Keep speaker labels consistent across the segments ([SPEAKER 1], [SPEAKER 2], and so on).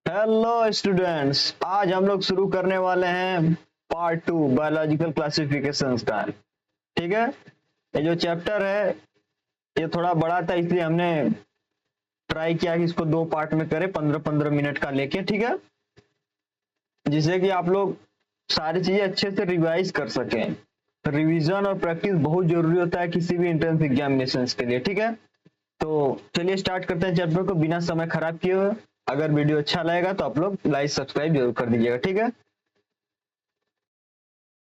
[SPEAKER 1] Hello students, आज हम लोग शुरू करने वाले हैं पार्ट 2 बायोलॉजिकल क्लासिफिकेशंस का। ठीक है, ये जो चैप्टर है ये थोड़ा बड़ा था, इसलिए हमने ट्राई किया कि इसको दो पार्ट में करें 15-15 मिनट का लेके। ठीक है, जिससे कि आप लोग सारी चीजें अच्छे से रिवाइज कर सकें। रिवीजन और प्रैक्टिस बहुत जरूरी होता है किसी भी एंट्रेंस एग्जामिनेशन के लिए। ठीक है, तो चलिए स्टार्ट करते हैं चैप्टर को बिना समय खराब किए हुए। अगर वीडियो अच्छा लगेगा तो आप लोग लाइक सब्सक्राइब जरूर कर दीजिएगा। ठीक है,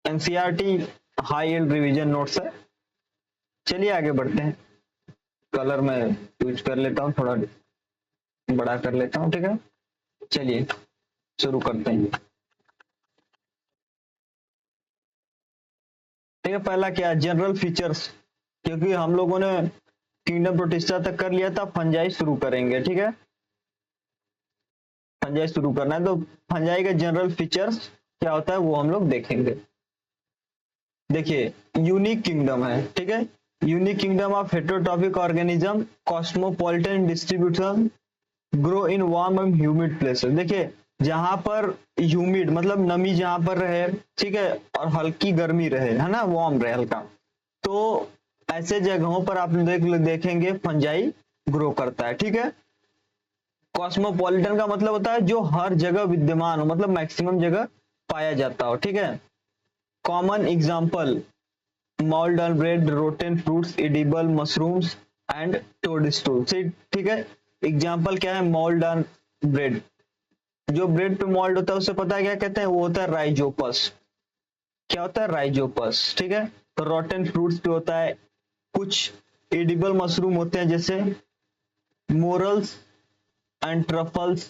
[SPEAKER 1] NCERT high and revision notes है। चलिए आगे बढ़ते हैं। कलर में यूज कर लेता हूँ, थोड़ा बड़ा कर लेता हूँ। ठीक है, चलिए शुरू करते हैं। ठीक है, पहला क्या है, जनरल फीचर्स। क्योंकि हम लोगों ने किंगडम प्रोटिस्टा तक कर लिया था, फंजाई शुरू करेंगे। ठीक है, फंजाई शुरू करना है तो फंजाई के जनरल फीचर्स क्या होता है वो हम लोग देखेंगे। देखिए, यूनिक किंगडम है। ठीक है, unique kingdom of heterotrophic organism, cosmopolitan distribution, grow in warm and humid places. देखिए, जहां पर ह्यूमिड मतलब नमी जहां पर रहे, ठीक है, और हल्की गर्मी रहे, है ना, वार्म रहे हल्का, तो ऐसे जगहों पर आप देखेंगे फंजाई ग्रो करता है। ठीक है, कॉस्मोपॉलिटन का मतलब होता है जो हर जगह विद्यमान हो, मतलब मैक्सिमम जगह पाया जाता हो। ठीक है, common example mould on bread, rotten fruits, edible mushrooms and toadstool. ठीक है, एग्जाम्पल क्या है, मोल्ड ऑन ब्रेड। जो ब्रेड पे मोल्ड होता है उसे पता है क्या कहते हैं, वो होता है राइजोपस। क्या होता है, राइजोपस। ठीक है, तो रोटेन फ्रूट्स पे होता है, कुछ एडिबल मशरूम होते हैं जैसे मोरल्स एंड ट्रफल्स।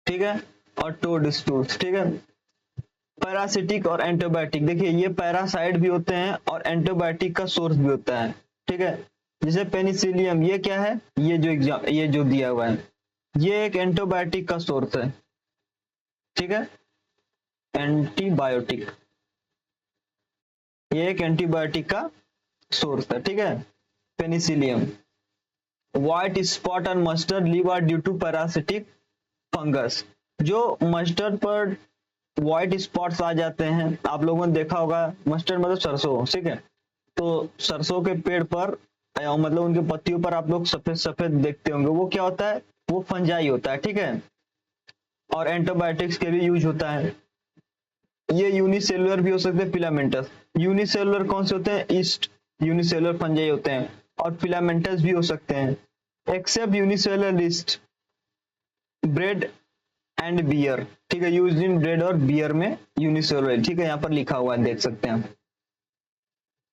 [SPEAKER 1] ठीक है, और टोडस्टूल्स। ठीक है, पैरासिटिक और एंटीबायोटिक। देखिए, ये पैरासाइट भी होते हैं और एंटीबायोटिक का सोर्स भी होता है। ठीक है, जैसे पेनिसिलियम, ये क्या है, ये जो दिया हुआ है ये एक एंटीबायोटिक का सोर्स है। ठीक है, एंटीबायोटिक, ये एक एंटीबायोटिक का सोर्स है। ठीक है, penicillium. White spot on mustard leave are due to parasitic fungus. जो मस्टर्ड पर व्हाइट स्पॉट्स आ जाते हैं, आप लोगों ने देखा होगा, मस्टर्ड मतलब सरसों। ठीक है, तो सरसों के पेड़ पर मतलब उनके पत्तियों पर आप लोग सफेद सफेद देखते होंगे, वो क्या होता है, वो फंजाई होता है। ठीक है, और एंटीबायोटिक्स के भी यूज होता है। ये यूनिसेलुलर भी हो सकते हैं, फिलामेंटस। यूनिसेलुलर कौन से होते हैं, ईस्ट यूनिसेलुलर फंजाई होते हैं, और फिलामेंटस भी हो सकते हैं। Except unicellular yeast bread and beer. ठीक है, यूज इन ब्रेड और बियर में यूनिसेलुलर। ठीक है, यहाँ पर लिखा हुआ है, देख सकते हैं।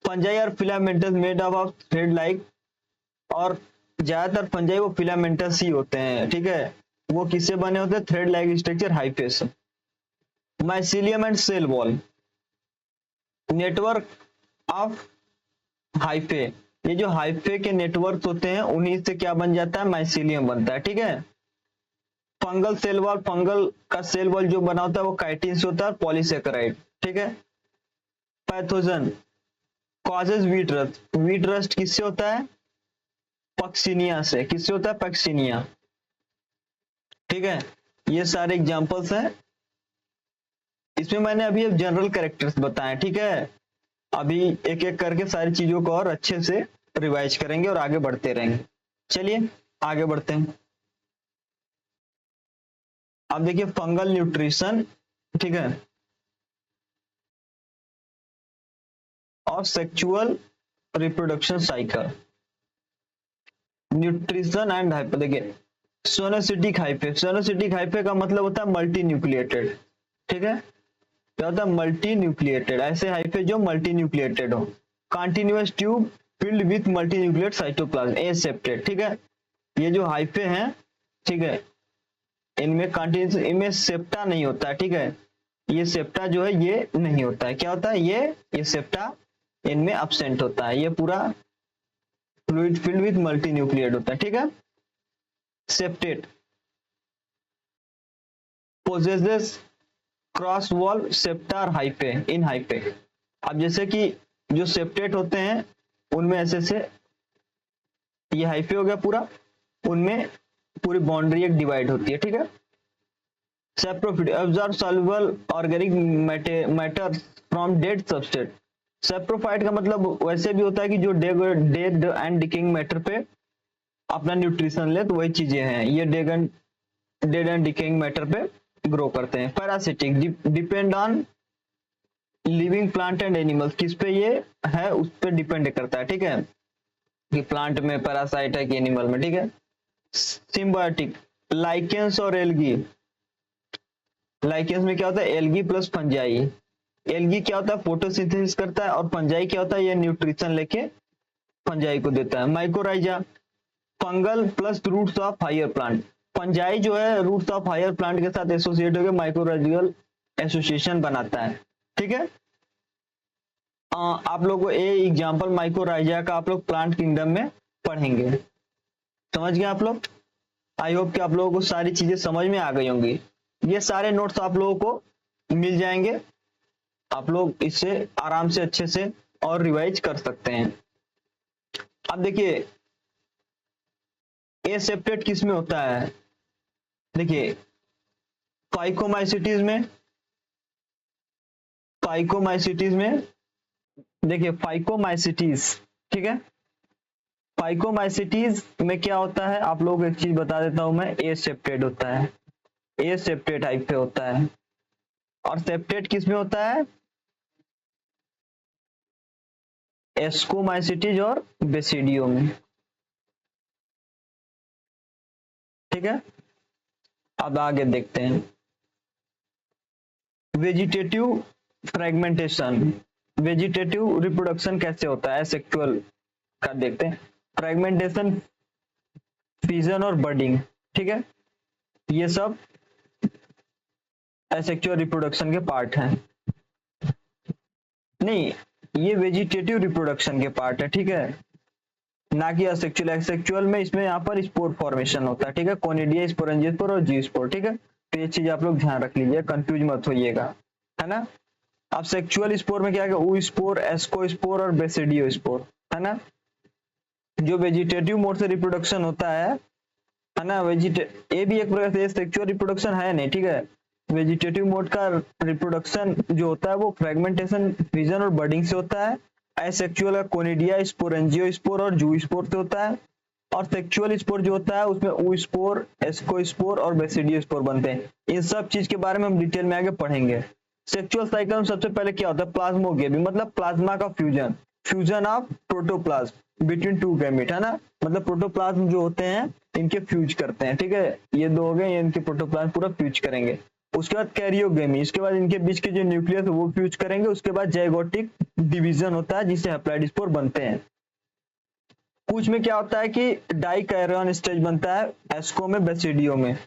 [SPEAKER 1] फंजाई और filamentous made up of thread like, और ज्यादातर फंजाई वो फिलामेंटस ही होते हैं। ठीक है, वो किससे बने होते हैं, थ्रेड लाइक स्ट्रक्चर, हाइफे से। Mycelium and cell wall, network of hyphae. ये जो हाइफे के नेटवर्क होते हैं उन्हीं से क्या बन जाता है, माइसीलियम बनता है। ठीक है, फंगल सेल वॉल, फंगल का सेल वॉल जो बना होता है वो काइटिन से होता है, पॉलीसेकेराइड। ठीक है, pathogen causes wheat rust. Wheat rust किससे होता है, पक्सिनिया से। किससे होता है, पक्सिनिया। ठीक है, ये सारे एग्जांपल्स हैं। इसमें मैंने अभी अब जनरल कैरेक्टर्स बताए। ठीक है, अभी एक एक करके सारी चीजों को और अच्छे से रिवाइज करेंगे और आगे बढ़ते रहेंगे। चलिए आगे बढ़ते हैं। अब देखिए, फंगल न्यूट्रिशन। ठीक है, और sexual reproduction cycle, nutrition and hyphae. देखिए, सोनोसिटिक हाइफे। सोनोसिटिक हाइफे का मतलब होता है मल्टी न्यूक्लिएटेड। ठीक है, क्या होता है, मल्टी न्यूक्लिएटेड। ऐसे हाइफे जो मल्टी न्यूक्लिएटेड हो। Continuous tube field with multi nucleate cytoplasm, एसेप्टेड। ठीक है, ये जो हाइफे हैं, ठीक है, इनमें कंटिन्यूस, इनमें सेप्टा नहीं होता है। ठीक है, ये सेप्टा जो है ये नहीं होता है। क्या होता है, ये सेप्टा इनमें अब्सेंट होता है। ये पूरा fluid filled with multinucleate होता है। ठीक है, septate possesses cross wall septa hyphae in hyphae. अब जैसे कि जो सेप्टेट होते हैं उनमें ऐसे से ये हाइफे हो गया पूरा, उनमें पूरी बाउंड्री एक डिवाइड होती है, ठीक है। Saprophyte observe soluble organic matter from dead substrate. Saprophyte का मतलब वैसे भी होता है कि जो डेड एंड डिकेइंग मैटर पे अपना न्यूट्रिशन ले, तो वही चीजें हैं ये डेड एंड डिकेइंग मैटर पे ग्रो करते हैं। Parasitic depend on living plant and animals, किस पे ये है उस पर डिपेंड करता है, ठीक है, कि प्लांट में पैरासाइट है कि एनिमल में, ठीक है। सिम्बायोटिक लाइकेंस और एल्गी। लाइकेंस में क्या होता है, एल्गी प्लस फंजाई। एल्गी क्या होता है, फोटोसिंथेसिस करता है, और फंजाई क्या होता है, ये न्यूट्रिशन लेके फंजाई को देता है। Mycorrhiza fungal plus roots of higher plant. Fungi जो है रूट्स ऑफ हायर प्लांट के साथ एसोसिएट होकर माइकोराइजियल एसोसिएशन बनाता है, ठीक है। आप लोग को ए एग्जांपल माइकोराइजा का आप लोग प्लांट किंगडम में पढ़ेंगे। समझ गए आप लोग? आई होप कि आप लोगों को सारी चीजें समझ में आ गई होंगी। ये सारे नोट्स आप लोगों को मिल जाएंगे, आप लोग इससे आराम से अच्छे से और रिवाइज कर सकते हैं। अब देखिए ए सेप्टेट किस में होता है, देखिए फाइकोमाइसिटीज में, फाइकोमाइसिटीज में देखिए फाइकोमाइसिटीज, ठीक है। फाइकोमाइसिटीज में क्या होता है, आप लोगों को एक चीज बता देता हूं मैं, ए सेप्टेट होता है, ए सेप्टेट टाइप पे होता है। और सेप्टेट किस में होता है, एस्कोमाइसिटीज और बेसिडियो में, ठीक है। अब आगे देखते हैं वेजिटेटिव फ्रेगमेंटेशन। वेजिटेटिव रिप्रोडक्शन कैसे होता है, सेक्सुअल का देखते हैं। फ्रेगमेंटेशन, फिजन और बर्डिंग, ठीक है, ये सब एसेक्सुअल रिप्रोडक्शन के पार्ट हैं। नहीं, ये वेजिटेटिव रिप्रोडक्शन के पार्ट है, ठीक है, ना कि असेक्सुअल। एसेक्सुअल में इसमें यहाँ पर स्पोर फॉर्मेशन होता है, ठीक है, कोनिडिया, स्पोरेंजियोस्पोर और जीस्पोर, ठीक है। तो ये चीज आप लोग ध्यान रख लीजिए, कंफ्यूज मत होइएगा, है ना। अब सेक्सुअल स्पोर में क्या है, ऊ स्पोर, एस्को स्पोर और बेसिडियो स्पोर, है ना। जो वेजिटेटिव मोड से रिप्रोडक्शन होता है ना, ये भी एक प्रकार से सेक्सुअल रिप्रोडक्शन है नहीं, ठीक है। वेजिटेटिव मोड का रिप्रोडक्शन जो होता है वो फ्रेगमेंटेशन, फिजन और बर्डिंग से होता है। एसेक्सुअल का कोनिडिया, स्पोरेंजियो स्पोर और जू स्पोर से होता है। और सेक्सुअल स्पोर जो होता है उसमें ऊ स्पोर, एस्को स्पोर और बेसिडियो स्पोर बनते हैं। इन सब चीज के बारे में हम डिटेल में आगे पढ़ेंगे। सेक्सुअल साइकिल में सबसे पहले क्या होता है, प्लाज्मोगेमी, मतलब प्लाज्मा का fusion, fusion of protoplasm between two gamete, है ना। मतलब प्रोटोप्लाज्म जो होते हैं इनके फ्यूज करते हैं, ठीक है, ये दो हो गए, ये इनके प्रोटोप्लाज्म पूरा फ्यूज करेंगे। उसके बाद कैरियोगेमी, इसके बाद इनके बीच के जो न्यूक्लियस है वो फ्यूज करेंगे। उसके बाद जाइगोटिक डिवीजन होता है जिससे हैप्लॉइड स्पोर बनते हैं। कुछ में क्या होता है कि डाइकैरियन स्टेज बनता है, एस्को में, बेसिडियो में।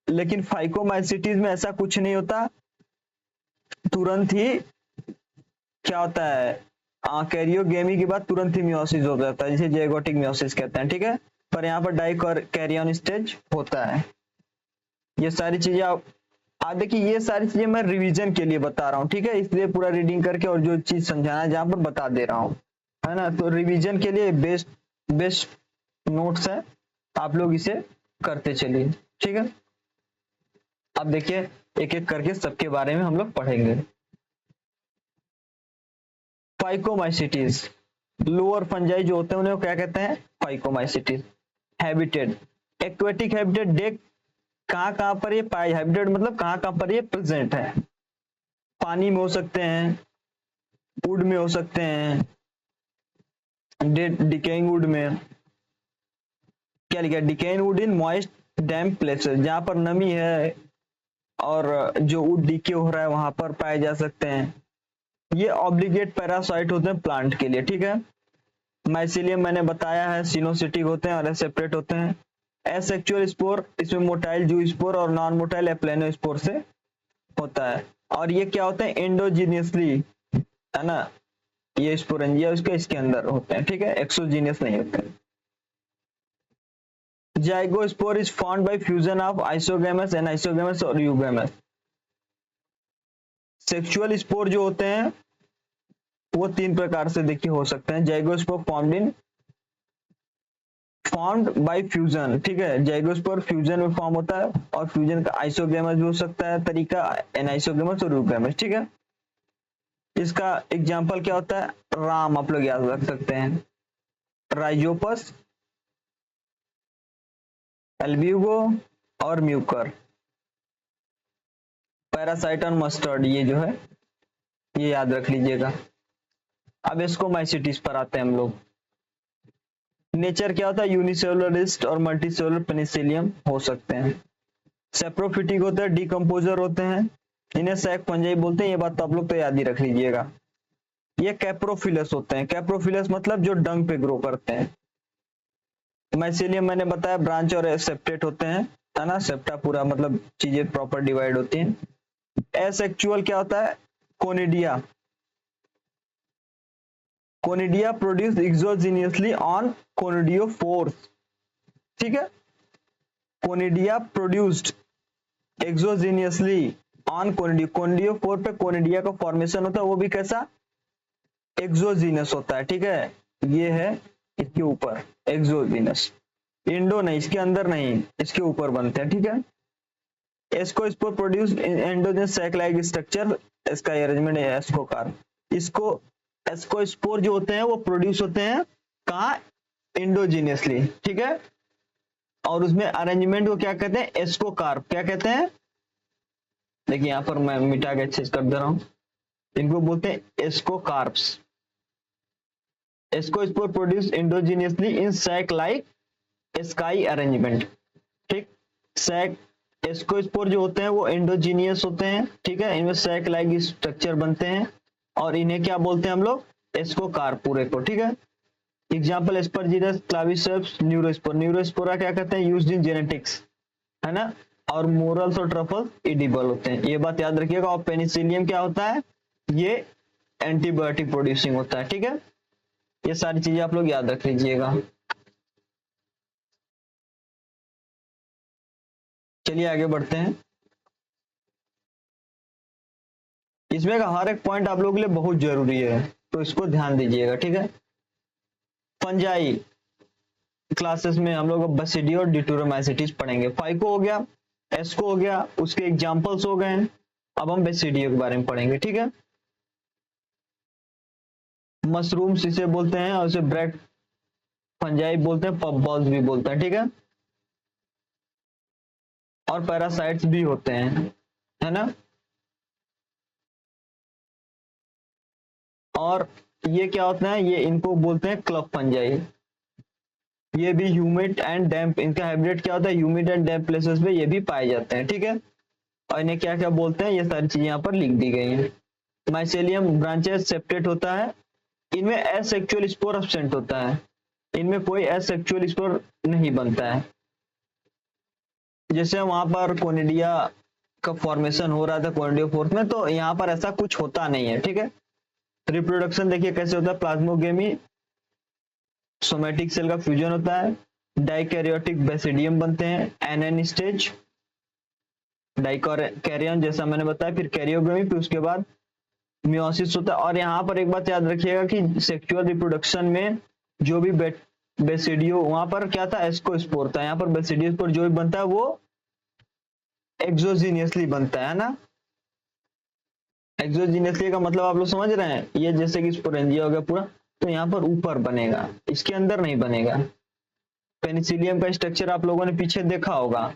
[SPEAKER 1] लेकिन फाइकोमाइसिटीज में ऐसा कुछ नहीं होता, तुरंत ही क्या होता है, कैरियोगेमी के बाद तुरंत ही मियोसिस हो जाता है, जिसे जाइगोटिक मियोसिस कहते हैं, ठीक है। पर यहाँ पर डाइकैरियन स्टेज होता है। ये सारी चीजें आप देखिए, ये सारी चीजें मैं रिवीजन के लिए बता रहा हूँ, ठीक है, इसलिए पूरा रीडिंग करके और जो चीज समझाना है जहां पर बता दे रहा हूँ, है ना। तो रिवीजन के लिए बेस्ट नोट्स है, आप लोग इसे करते चलिए, ठीक है। अब देखिए एक एक करके सबके बारे में हम लोग पढ़ेंगे। फाइकोमाइसिटीज, लोअर फंजाई जो होते हैं उन्हें क्या कहते हैं, phycomycetes. Habitat, aquatic habitat, deck कहाँ पर ये पाए, हैबिटेट मतलब कहाँ पर ये प्रेजेंट है। पानी में हो सकते हैं, वुड में हो सकते हैं, डिकेइंग वुड में, क्या लिखा है, decaying would in moist damp places, जहां पर नमी है और जो वुड डीके हो रहा है वहां पर पाए जा सकते हैं। ये ऑब्लिगेट पैरासाइट होते हैं प्लांट के लिए, ठीक है। माइसिलियम मैंने बताया है, सिनोसिटिक होते हैं और सेपरेट होते हैं। एसेक्सुअल स्पोर, इसमें मोटाइल जू स्पोर और नॉन मोटाइल एप्लेनो स्पोर से होता है। और ये क्या होते हैं, एंडोजीनियसली, है ना, ये स्पोरेंजिया उसके इसके अंदर होते हैं, ठीक है, एक्सोजीनियस नहीं होते हैं। Zygospore is formed by fusion of isogamous, anisogamous और यूगैमस। सेक्सुअल स्पोर जो होते हैं वो तीन प्रकार से देखिए हो सकते हैं। Zygospore formed in formed by fusion, ठीक है, जाइगोस्पोर फ्यूजन में फॉर्म होता है, और फ्यूजन का आइसोगेमस भी हो सकता है तरीका, एनाइसोगेमस और यूगेमस, ठीक है। इसका एग्जांपल क्या होता है, राम आप लोग याद रख सकते हैं, राइजोपस, एल्ब्यूगो और म्यूकर, पैरासाइट और मस्टर्ड, ये जो है ये याद रख लीजिएगा। अब इसको माइसिटिस पर आते हैं हम लोग। नेचर क्या होता है, यूनिसेलुलरिस्ट और मल्टीसेलुलर पेनिसिलियम हो सकते हैं। सेप्रोफिटिक होते हैं, डिकम्पोजर होते हैं, इन्हें सैक फंजाई बोलते हैं, ये बात तो आप लोग तो याद ही रख लीजिएगा। ये कैप्रोफिलस होते हैं, कैप्रोफिलस मतलब जो डंग पे ग्रो करते हैं। माइसिलियम मैंने बताया ब्रांच और सेप्टेट होते हैं, है ना, सेप्टा पूरा मतलब चीजें प्रॉपर डिवाइड होती हैं। एसेक्सुअल क्या होता है, कोनिडिया, कोनिडिया प्रोड्यूस एक्सोजीनियसली ऑन कोनिडियोफोर्स, ठीक है, कोनिडिया प्रोड्यूस्ड एक्सोजीनियसली ऑन कोनिडियोफोर पे कोनिडिया का फॉर्मेशन होता है, वो भी कैसा, एक्सोजीनस होता है, ठीक है, ये है इसके ऊपर एक्सोजीनस, इंडो नहीं, इसके अंदर नहीं, इसके ऊपर बनते हैं, ठीक है। Ascospore produce endogenous sac like structure, इसका अरेंजमेंट है एस्कोकार। इसको एस्कोस्पोर जो होते हैं वो प्रोड्यूस होते हैं कहाँ, इंडोजीनियसली, ठीक है, और उसमें अरेंजमेंट को क्या कहते हैं, एस्कोकार्प, क्या कहते हैं, देखिए यहाँ पर मैं मिटा के अच्छे से कर दे रहा हूँ, इनको बोलते हैं एस्कोकार्प्स। एस्कोस्पोर प्रोड्यूस इंडोजीनियसली इन सैक लाइक स्काई अरेंजमेंट, ठीक, सैक एस्कोस्पोर जो होते हैं वो एंडोजीनियस होते हैं, ठीक है, इनमें सैक लाइक स्ट्रक्चर बनते हैं, और इन्हें क्या बोलते हैं हम लोग, एस्कोकार्प पूरे को, ठीक है। एग्जाम्पल एस्परजिलस, क्लाविसेप्स, न्यूरोस्पोर, न्यूरोस्पोरा क्या कहते हैं, यूज्ड इन जेनेटिक्स, है ना, और मोरल्स और ट्रफल एडिबल होते हैं, ये बात याद रखिएगा। और पेनिसिलियम क्या होता है, ये एंटीबायोटिक प्रोड्यूसिंग होता है, ठीक है, ये सारी चीजें आप लोग याद रख लीजिएगा। चलिए आगे बढ़ते हैं। इसमें का हर एक पॉइंट आप लोगों के लिए बहुत जरूरी है, तो इसको ध्यान दीजिएगा, ठीक है। फंजाई क्लासेस में हम लोग बसिडियो और डिटूरोमाइसिटिस पढ़ेंगे। फाइको हो गया, एस्को हो गया, उसके एग्जांपल्स हो गए, अब हम बेसिडियो के बारे में पढ़ेंगे, ठीक है। मशरूम्स इसे बोलते हैं, और इसे ब्रेड फंजाई बोलते हैं, पफ बॉल्स भी बोलते हैं, ठीक है, और पैरासाइट्स भी होते हैं, है ना। और ये क्या होता है, ये इनको बोलते हैं क्लब फंजाई, ये भी ह्यूमिड एंड डैम्प, इनका हैबिटेट क्या होता है, ह्यूमिड एंड डैम्प प्लेसेस पे ये भी पाए जाते हैं, ठीक है। और इन्हें क्या क्या बोलते हैं, ये सारी चीजें यहाँ पर लिख दी गई हैं। माइसेलियम ब्रांचेस सेप्टेट होता है, इनमें एसेक्सुअल स्पोर एब्सेंट होता है, इनमें कोई एसेक्सुअल स्पोर नहीं बनता है। जैसे वहां पर कोनिडिया का फॉर्मेशन हो रहा था कोनिडियोफोर्स में, तो यहाँ पर ऐसा कुछ होता नहीं है, ठीक है। रिप्रोडक्शन देखिए कैसे होता है, प्लाज्मोगेमी, सोमेटिक सेल का फ्यूजन होता है, डाइकैरियोटिक बेसिडियम बनते हैं, एनएन स्टेज, डाइकैरियन जैसा मैंने बताया, फिर कैरियोगेमी, फिर उसके बाद मियोसिस होता है। और यहाँ पर एक बात याद रखिएगा कि सेक्सुअल रिप्रोडक्शन में जो भी बेसिडियो, वहां पर क्या था, एस्कोस्पोर था, यहाँ पर बेसिडियो पर जो भी बनता है वो एक्सोजीनियसली बनता है ना। एक्सोजीनियसली का मतलब आप लोग समझ रहे हैं, ये जैसे कि स्पोरेंजिया हो गया पूरा, तो यहाँ पर ऊपर बनेगा, इसके अंदर नहीं बनेगा। पेनिसिलियम का स्ट्रक्चर आप लोगों ने पीछे देखा होगा,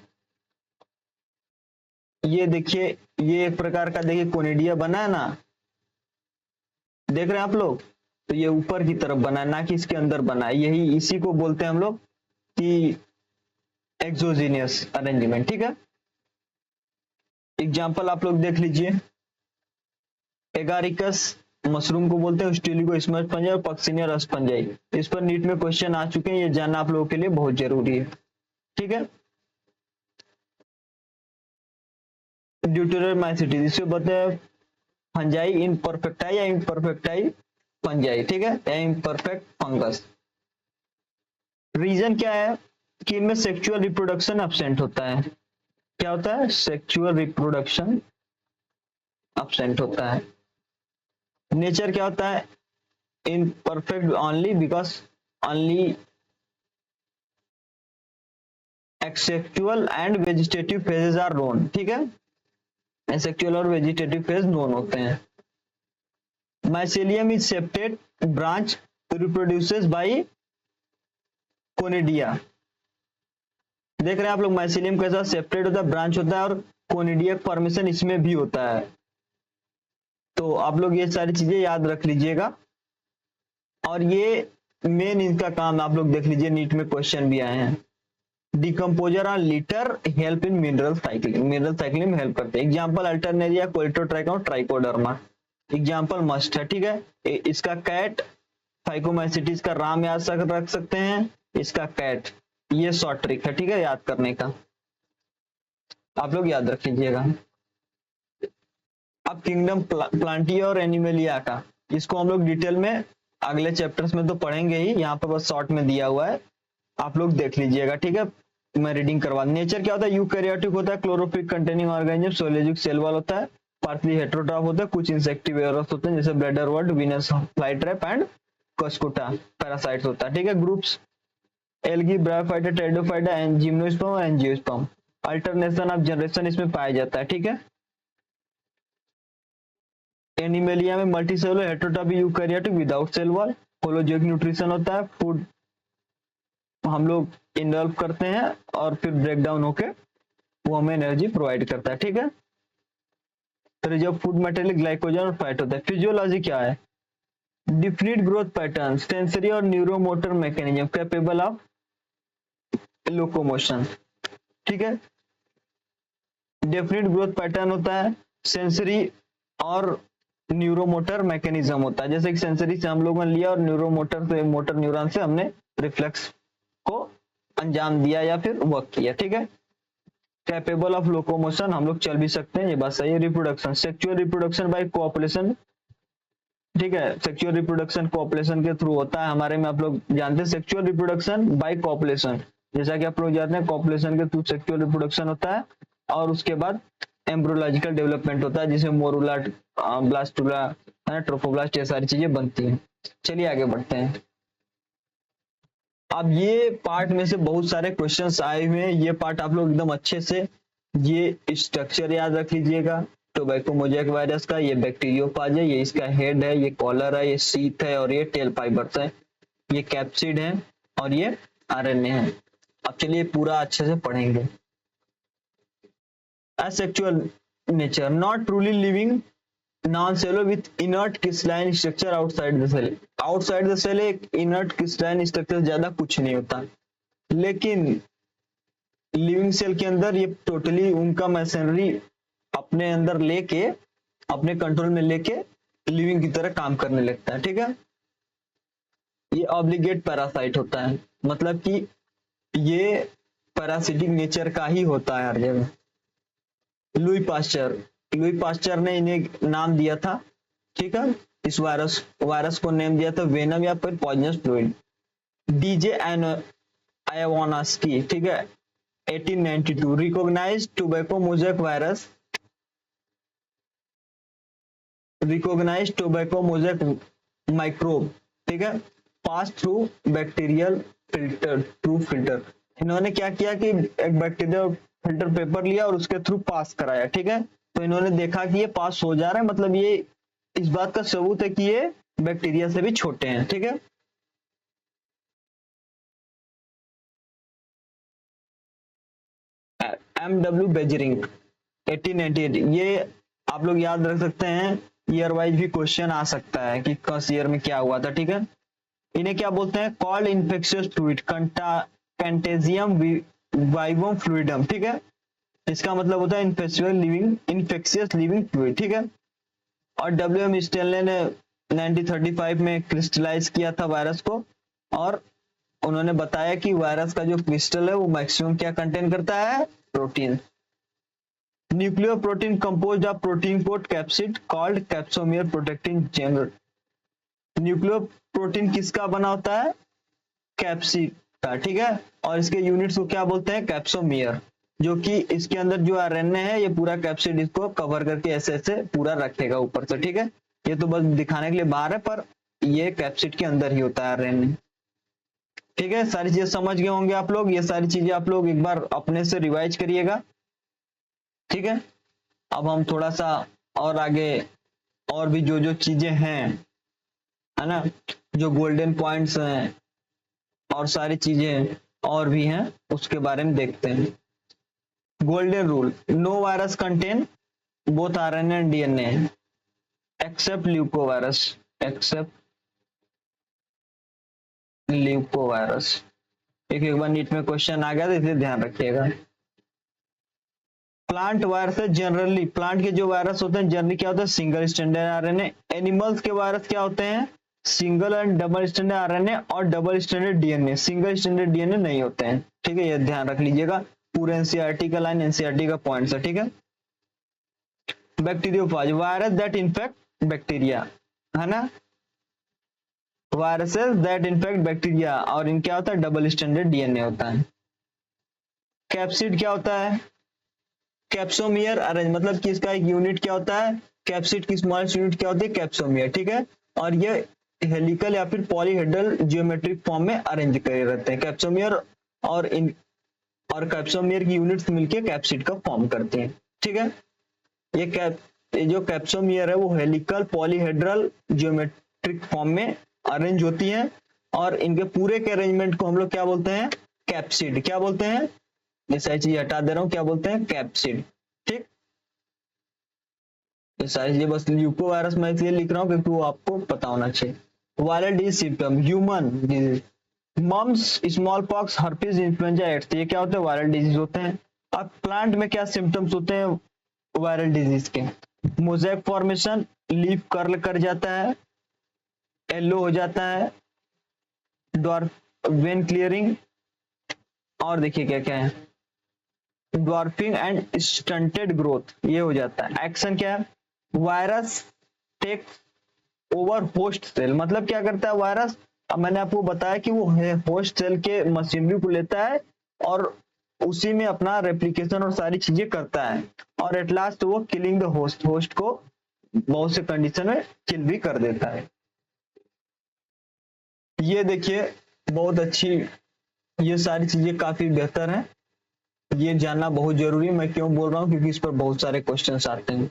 [SPEAKER 1] ये देखिए, ये एक प्रकार का देखिए कोनिडिया बना है ना, देख रहे हैं आप लोग, तो ये ऊपर की तरफ बना है, ना कि इसके अंदर बना है, यही इसी को बोलते हैं हम लोग कि एक्सोजीनियस अरेंजमेंट, ठीक है। एग्जाम्पल आप लोग देख लीजिए, एगारिकस मशरूम को बोलते हैं, स्टीलिको स्मर्च फंजाई और पक्सिनिया रस फंजाई। इस पर नीट में क्वेश्चन आ चुके हैं, ये जानना आप लोगों के लिए बहुत जरूरी है, ठीक है। ड्यूटेरोमाइसिटिस, इसे बोलते हैं फंजाई इनपरफेक्टाई या इम्परफेक्टाई फंजाई, ठीक है, या इम्परफेक्ट फंगस। रीजन क्या है कि इनमें सेक्सुअल रिप्रोडक्शन एब्सेंट होता है, क्या होता है, सेक्सुअल रिप्रोडक्शन एब्सेंट होता है। नेचर क्या होता है, imperfect only because only asexual and vegetative phases are known, ठीक है, एसेक्सुअल और वेजिटेटिव फेज नोन होते हैं। Mycelium is septate branch reproduces by conidia. देख रहे हैं आप लोग माइसेलियम कैसा सेपरेट होता है, ब्रांच होता है, और कोनिडिया फॉर्मेशन इसमें भी होता है। तो आप लोग ये सारी चीजें याद रख लीजिएगा, और ये मेन इनका काम आप लोग देख लीजिए, नीट में क्वेश्चन भी आए हैं। डिकम्पोजर और litter help in mineral cycling, mineral cycling में हेल्प करते हैं। Example Alternaria, Colletotrichum, Trichoderma, example must है, ठीक है। इसका कैट फाइकोमाइसिटिस का राम याद रख सकते हैं, इसका कैट, ये शॉर्ट ट्रिक है, ठीक है, याद करने का, आप लोग याद रख लीजिएगा। अब किंगडम प्लांटिया और एनिमलिया का, इसको हम लोग डिटेल में अगले चैप्टर्स में तो पढ़ेंगे ही, यहाँ पर बस शॉर्ट में दिया हुआ है, आप लोग देख लीजिएगा, ठीक है। मैं रीडिंग करवा। नेचर क्या होता है, यूकैरियोटिक होता है, chlorophyll containing organism, cellulosic cell wall होता है, पार्टली हेटेरोट्रॉफ होता है, कुछ इंसेक्टिवेरस होते हैं जैसे bladder word, Venus fly trap and Cuscuta, parasites होता है, ठीक है। Groups algae, bryophyta, pteridophyta, gymnosperm और एंजियोस्पर्म। अल्टरनेशन ऑफ जनरेशन इसमें पाया जाता है, ठीक है। एनिमेलिया में multicellular heterotrophy, eukaryotic without cell wall, holozoic nutrition होता है, फूड हम लोग इन्वॉल्व करते हैं और फिर ब्रेक डाउन होके वो हमें एनर्जी प्रोवाइड करता है, ठीक है। तो जब फूड मटेरियल ग्लाइकोजन और फैट होता है। फिजियोलॉजी क्या है, डिफिनिट ग्रोथ पैटर्न, सेंसरी और neuromotor mechanism capable of locomotion, ठीक है। डेफिनिट ग्रोथ पैटर्न होता है, सेंसरी और न्यूरोमोटर मैकेनिज्म होता है, जैसे कि सेंसरी से हम लोगों ने लिया और न्यूरोमोटर से, मोटर न्यूरॉन से हमने रिफ्लेक्स को अंजाम दिया या फिर वर्क किया, ठीक है। कैपेबल ऑफ लोकोमोशन, हम लोग चल भी सकते हैं, ये बात सही है। रिप्रोडक्शन, सेक्सुअल रिप्रोडक्शन बाय कोऑपुलेशन, ठीक है, सेक्सुअल रिप्रोडक्शन कोऑपुलेशन के थ्रू होता है हमारे में, आप लोग जानते हैं सेक्सुअल रिप्रोडक्शन बाय कोऑपुलेशन, जैसा कि आप लोग जानते हैं कोऑपुलेशन के थ्रू सेक्सुअल रिप्रोडक्शन होता है, और उसके बाद एम्ब्रियोलॉजिकल डेवलपमेंट होता है जिसमें मोरुला, ब्लास्टुला, ट्रोफोब्लास्ट, ये सारी चीजें बनती हैं। चलिए आगे बढ़ते हैं। अब ये पार्ट में से बहुत सारे क्वेश्चंस आए हुए हैं, ये पार्ट आप लोग एकदम अच्छे से ये स्ट्रक्चर याद रख लीजिएगा। टोबैको मोज़ेक वायरस का, ये बैक्टीरियोफाज है, ये इसका हेड है, ये कॉलर है, ये शीथ है, और ये टेल फाइबर्स है, ये कैप्सिड है, और ये आरएनए है। अब चलिए पूरा अच्छे से पढ़ेंगे। Asexual nature, not truly living, non-cellular with inert crystalline structure outside the cell. Outside the cell एक inert crystalline structure ज्यादा कुछ नहीं होता, लेकिन लिविंग सेल के अंदर ये टोटली उनका मैशनरी अपने अंदर लेके, अपने कंट्रोल में लेके लिविंग की तरह काम करने लगता है, ठीक है। ये ऑब्लिगेट पैरासाइट होता है, मतलब कि ये पैरासिटिक नेचर का ही होता है हर जगह। लुई पास्चर ने इन्हें नाम दिया था, ठीक है, इस वायरस को नेम दिया था वेनम या फिर पॉइजनस फ्लूइड। डीजे आयोवानस्की, ठीक है, 1892 recognised tobacco mosaic virus, recognised tobacco mosaic microbe, ठीक है, pass through bacterial filter, through filter. इन्होंने क्या किया कि एक बैक्टीरियल फिल्टर पेपर लिया और उसके थ्रू पास कराया, ठीक है। तो इन्होंने देखा कि ये पास हो जा रहा है, मतलब ये इस बात का सबूत है कि ये बैक्टीरिया से भी छोटे हैं, ठीक है। एमडब्ल्यू बेजरिंग 1898, ये आप लोग याद रख सकते हैं, ईयर वाइज भी क्वेश्चन आ सकता है कि किस ईयर में क्या हुआ था, ठीक है। इन्हें क्या बोलते हैं, called infectious fluid, contagium vivum fluidum, ठीक है। इसका मतलब होता है इन्फेक्शियस लिविंग फ्लूइड, ठीक है। और डब्ल्यूएम स्टेनले ने 1935 में क्रिस्टलाइज किया था वायरस को, और उन्होंने बताया कि वायरस का जो क्रिस्टल है वो मैक्सिमम क्या कंटेन करता है, protein. Nuclear protein composed of protein coat capsid called capsomere protecting genome. Nuclear protein किसका बना होता है, कैप्सिड का, ठीक है, और इसके यूनिट्स को क्या बोलते हैं, कैप्सोमियर, जो कि इसके अंदर जो आरएनए है ये पूरा कैप्सिड इसको कवर करके ऐसे ऐसे पूरा रखेगा ऊपर से, ठीक है। ये तो बस दिखाने के लिए बाहर है, पर ये कैप्सिड के अंदर ही होता है आरएनए। ठीक है, सारी चीजें समझ गए होंगे आप लोग, ये सारी चीजें आप लोग एक बार अपने से रिवाइज करिएगा। ठीक है, अब हम थोड़ा सा और आगे, और भी जो जो चीजें हैं, है ना, जो गोल्डन पॉइंट्स हैं और सारी चीजें और भी हैं, उसके बारे में देखते हैं। Golden rule, no virus contain both RNA and DNA except leucovirus, except leucovirus. एक बार नीट में क्वेश्चन आ गया तो इसे ध्यान रखिएगा। प्लांट वायरस जनरली, प्लांट के जो वायरस होते हैं जनरली क्या होता है, सिंगल स्टैंडर्ड आरएनए। एनिमल्स के वायरस क्या होते हैं, single and double standard RNA और double standard DNA, single standard DNA नहीं होते हैं। ठीक है, ये ध्यान रख लीजिएगा, पूरे एनसीईआरटी का लाइन, एनसीईआरटी का पॉइंट है। ठीक है, bacteriophage, virus that infect bacteria, है ना, वायरसेस दैट इन्फेक्ट बैक्टीरिया, और इन क्या होता है, डबल स्टैंडर्ड डीएनए होता है। कैप्सिड क्या होता है, कैप्सोमियर अरेंज, मतलब कि इसका एक यूनिट क्या होता है, कैप्सिड की स्मॉलेस्ट यूनिट क्या होती है, कैप्सोमियर। ठीक है, और ये हेलिकल या फिर पॉलीहेड्रल जियोमेट्रिक फॉर्म में अरेंज करे रहते हैं कैप्सोमियर, और कैप्सोमियर की यूनिट्स मिलके कैप्सिड का फॉर्म करते हैं। ठीक है, ये जो कैप्सोमियर है वो हेलिकल पॉलीहेड्रल जियोमेट्रिक फॉर्म में अरेंज होती है, और इनके पूरे के अरेंजमेंट को हम लोग क्या बोलते हैं, कैप्सिड। क्या बोलते हैं, ये सारी चीज हटा दे रहा हूं, क्या बोलते हैं, कैप्सिड। ठीक, ये सारी चीजें बस ल्यूकोवायरस मैं इसलिए लिख रहा हूं क्योंकि वो आपको पता होना चाहिए। Viral disease symptom, human disease, mumps, small pox, herpes, influenza, AIDS, ये क्या होते हैं, वायरल डिजीज होते हैं। अब प्लांट में क्या सिम्टम्स होते हैं वायरल डिजीज के, मोज़ेक फॉर्मेशन, लीफ कर्ल कर जाता है, येलो हो जाता है, डॉर्फ वेन क्लियरिंग, और देखिए क्या क्या है, ड्वार्फिंग एंड स्टंटेड ग्रोथ, ये हो जाता है। एक्शन क्या है, virus take over host cell, मतलब क्या करता है वायरस, अब मैंने आपको बताया कि वो होस्ट सेल के मशीनरी को लेता है और उसी में अपना रेप्लिकेशन और सारी चीजें करता है, और एट लास्ट वो किलिंग द होस्ट, होस्ट को बहुत से कंडीशन में किल भी कर देता है। ये देखिए बहुत अच्छी, ये सारी चीजें काफी बेहतर हैं, ये जानना बहुत जरूरी है। मैं क्यों बोल रहा हूं, क्योंकि इस पर बहुत सारे क्वेश्चंस आते हैं।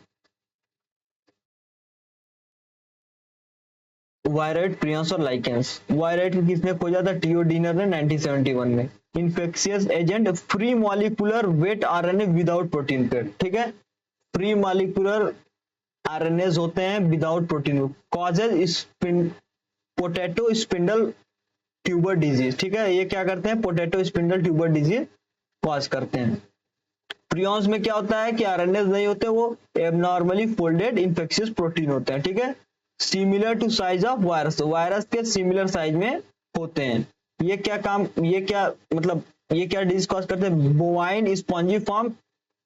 [SPEAKER 1] वायराइड, प्रियंस और लाइकेंस, वायराइड को किसने खोजा था, टीओ डीनर ने 1971 में। Infectious agent, free molecular weight RNA without protein paid. ठीक है, फ्री मॉलिक्यूलर आरएनएस होते हैं without protein, causes potato spindle tuber disease. ठीक है, ये क्या करते हैं, potato spindle tuber disease cause करते हैं। प्रियंस में क्या होता है कि आरएनएस नहीं होते, वो एबनॉर्मली फोल्डेड इन्फेक्शियस प्रोटीन होते हैं। ठीक है, similar to size of virus, virus के सिमिलर साइज में होते हैं। ये क्या काम, ये क्या मतलब, ये क्या डिजीज कॉज करते हैं, बोवाइन स्पॉन्जिफॉर्म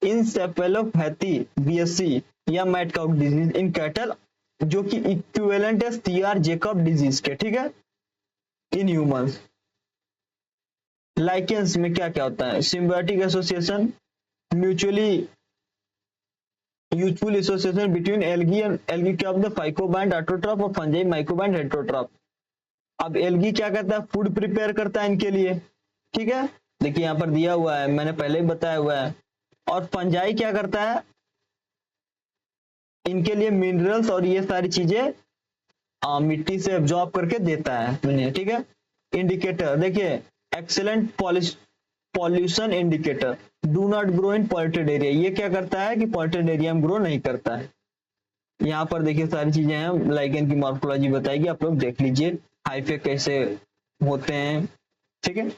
[SPEAKER 1] इंसेफेलोपैथी बीएससी या mad cow disease in cattle, जो कि इक्विवेलेंट है सीआर जेकब डिजीज के। ठीक है, इन ह्यूमंस। लाइकेंस में क्या क्या होता है, symbiotic association, mutually useful association between algae and algae क्या होता है, फाइकोबाइंड ऑटोट्रॉप और फंजाई माइकोबाइंड हेटरोट्रॉप। अब एल्गी क्या करता है, फूड प्रिपेयर करता है इनके लिए। ठीक है, देखिए यहाँ पर दिया हुआ है, मैंने पहले ही बताया हुआ है। और फंजाई क्या करता है, इनके लिए मिनरल्स और ये सारी चीजें मिट्टी से एब्जॉर्ब करके देता है। ठीक है, इंडिकेटर देखिए, excellent pollution indicator, do not grow in polluted area, ये क्या करता है कि पॉल्यूटेड एरिया में ग्रो नहीं करता है। यहाँ पर देखिए सारी चीजें हैं, लाइकेन की मॉर्फोलॉजी बताएगी, आप लोग देख लीजिए हाइफे कैसे होते हैं। ठीक है,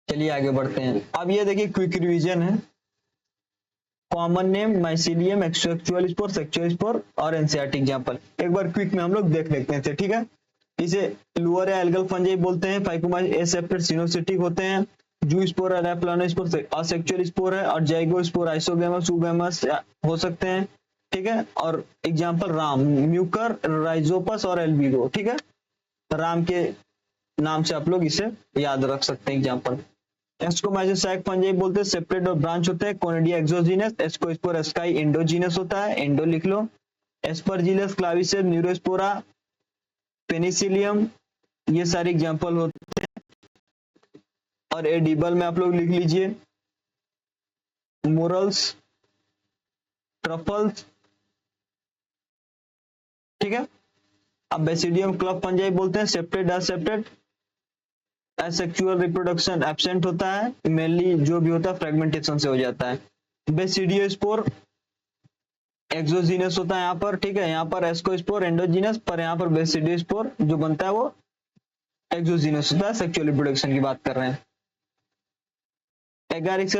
[SPEAKER 1] चलिए आगे बढ़ते हैं। अब ये देखिए क्विक रिवीजन है, common name mycelium, एक्सेक्सुअल spore, sexual spore और एनसीईआरटी एग्जांपल एक बार क्विक में हम लोग देख लेते हैं। ठीक है, इसे लुअर या एल्गल फंजाई बोलते हैं, फाइकोमाइस एसेप्टेड सिनोसिटिक होते हैं, जू स्पोर और एप्लानोस्पोर असेक्सुअल स्पोर है, और जाइगो स्पोर आइसोगेमस सुगेमस हो सकते हैं। ठीक है, और एग्जांपल राम, म्यूकर, राइजोपस और एल्बिडो। ठीक है, राम के नाम से आप लोग इसे याद रख सकते हैं एग्जांपल। एस्कोमाइसिस सैक फंजाई बोलते हैं, सेपरेट और ब्रांच होते हैं। Conidia exogenous, ascospore sky endogenous होता है, एंडो लिख लो। एस्परजिलस क्लाविसेस, न्यूरोस्पोरा, पेनिसिलियम, ये सारे एग्जाम्पल होते हैं। और एडिबल में आप लोग लिख लीजिए मोरल्स, ट्रफल्स, ठीक है। अब बेसिडियम क्लब फंजाई बोलते हैं septate accepted, asexual reproduction absent होता है, मेनली जो भी होता है फ्रेगमेंटेशन से हो जाता है। बेसिडियोस्पोर एक्सोजीनस होता है यहाँ पर, ठीक है। यहाँ पर एस्कोस्पोर एंडोजीनस, पर यहाँ पर बेसिडियोस्पोर जो बनता है वो एक्सोजीनस होता है, सेक्सुअल रिप्रोडक्शन की बात कर रहे हैं। एगारिक्स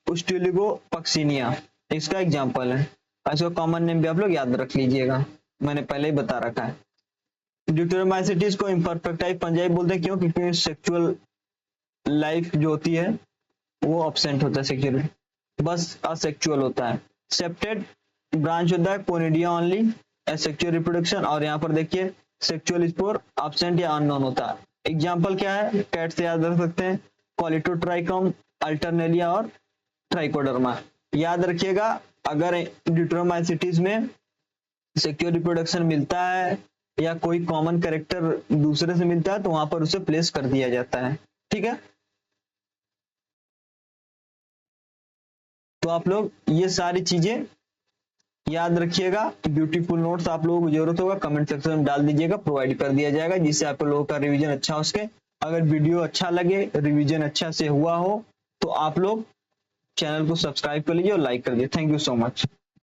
[SPEAKER 1] उस्टिलिगो पक्सिनिया इसका एग्जाम्पल है। इसका कॉमन नेम भी आप लोग याद रख लीजिएगा, मैंने पहले ही बता रखा है। ड्यूटेरोमाइसिटीज को इम्परफेक्टाइव फंजाई बोलते हैं, क्यों? क्योंकि सेक्सुअल लाइफ जो होती है वो एब्सेंट होता है, सेक्सुअल बस असेक्सुअल होता है। सेप्टेड ब्रांच होता है कोनिडिया ओनली, एसेक्सुअल रिप्रोडक्शन। और यहाँ पर देखिए सेक्सुअल स्पोर एब्सेंट या अननोन होता है। एग्जाम्पल क्या है? कैट से याद रख सकते हैं, कॉलिटोट्राइकम, अल्टरनेलिया और ट्राइकोडर्मा। याद रखिएगा, अगर ड्यूटेरोमाइसिटीज में सेक्सुअल रिप्रोडक्शन मिलता है या कोई कॉमन कैरेक्टर दूसरे से मिलता है तो वहां पर उसे प्लेस कर दिया जाता है, ठीक है। तो आप लोग ये सारी चीजें याद रखिएगा। ब्यूटीफुल नोट्स आप लोगों को जरूरत होगा कमेंट सेक्शन में डाल दीजिएगा, प्रोवाइड कर दिया जाएगा, जिससे आप लोगों का रिवीजन अच्छा हो सके। अगर वीडियो अच्छा लगे, रिवीजन अच्छा से हुआ हो, तो आप लोग चैनल को सब्सक्राइब कर लीजिए और लाइक कर दीजिए। Thank you so much.